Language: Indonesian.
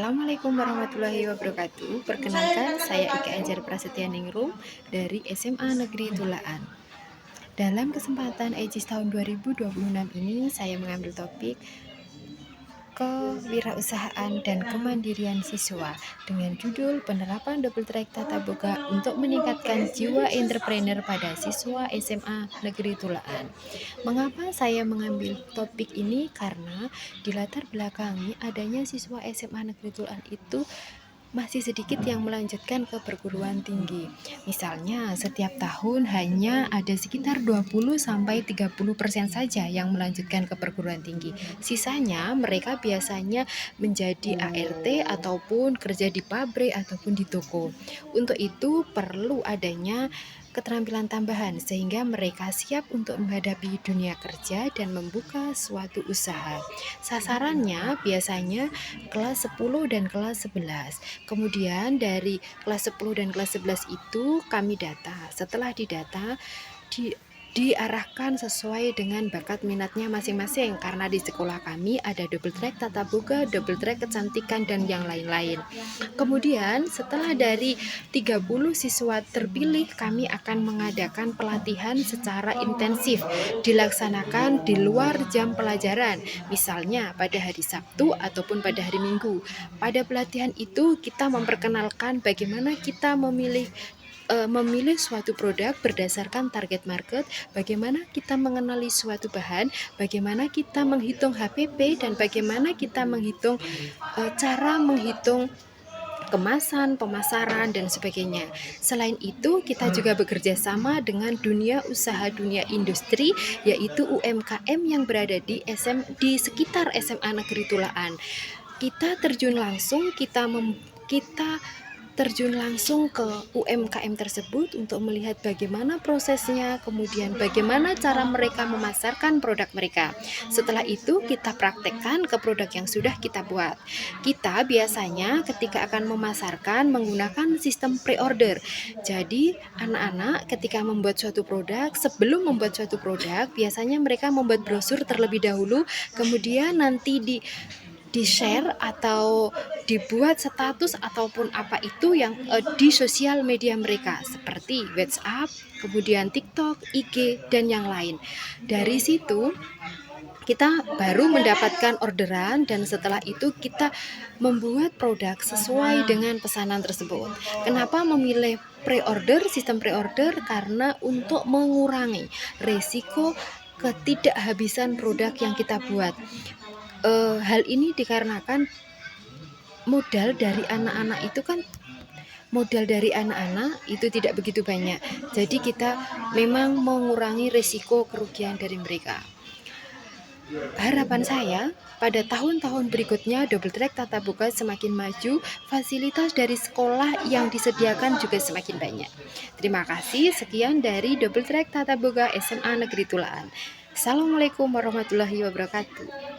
Assalamualaikum warahmatullahi wabarakatuh. Perkenalkan, saya Ika Anjar Prasetya Ningrum dari SMA Negeri Tulaan. Dalam kesempatan EJIS tahun 2026 ini, saya mengambil topik kewirausahaan dan kemandirian siswa dengan judul penerapan double track tata boga untuk meningkatkan jiwa entrepreneur pada siswa SMA Negeri Tulaan. Mengapa saya mengambil topik ini? Karena di latar belakangi adanya siswa SMA Negeri Tulaan itu masih sedikit yang melanjutkan ke perguruan tinggi. Misalnya, setiap tahun hanya ada sekitar 20-30% saja yang melanjutkan ke perguruan tinggi. Sisanya mereka biasanya menjadi ART ataupun kerja di pabrik ataupun di toko. Untuk itu perlu adanya keterampilan tambahan sehingga mereka siap untuk menghadapi dunia kerja dan membuka suatu usaha. Sasarannya biasanya kelas 10 dan kelas 11. Kemudian dari kelas 10 dan kelas 11 itu kami data. Setelah didata, diarahkan sesuai dengan bakat minatnya masing-masing, karena di sekolah kami ada double track tata boga, double track kecantikan, dan yang lain-lain. Kemudian setelah dari 30 siswa terpilih, kami akan mengadakan pelatihan secara intensif dilaksanakan di luar jam pelajaran, misalnya pada hari Sabtu ataupun pada hari Minggu. Pada pelatihan itu kita memperkenalkan bagaimana kita memilih suatu produk berdasarkan target market, bagaimana kita mengenali suatu bahan, bagaimana kita menghitung HPP, dan bagaimana kita menghitung cara menghitung kemasan, pemasaran, dan sebagainya. Selain itu, kita juga bekerja sama dengan dunia usaha, dunia industri, yaitu UMKM yang berada di sekitar SMA Negeri Tulaan. Kita terjun langsung, kita terjun langsung ke UMKM tersebut untuk melihat bagaimana prosesnya, kemudian bagaimana cara mereka memasarkan produk mereka. Setelah itu kita praktekkan ke produk yang sudah kita buat. Kita biasanya ketika akan memasarkan menggunakan sistem pre-order. Jadi anak-anak ketika membuat suatu produk, sebelum membuat suatu produk, biasanya mereka membuat brosur terlebih dahulu, kemudian nanti di-share atau dibuat status ataupun apa itu yang di sosial media mereka seperti WhatsApp, kemudian TikTok, IG, dan yang lain. Dari situ kita baru mendapatkan orderan, dan setelah itu kita membuat produk sesuai dengan pesanan tersebut. Kenapa memilih pre-order, sistem pre-order? Karena untuk mengurangi resiko ketidakhabisan produk yang kita buat. Hal ini dikarenakan modal dari anak-anak itu tidak begitu banyak. Jadi kita memang mengurangi risiko kerugian dari mereka. Harapan saya pada tahun-tahun berikutnya double track tata boga semakin maju, fasilitas dari sekolah yang disediakan juga semakin banyak. Terima kasih, sekian dari double track tata boga SMA Negeri Tulaan. Assalamualaikum warahmatullahi wabarakatuh.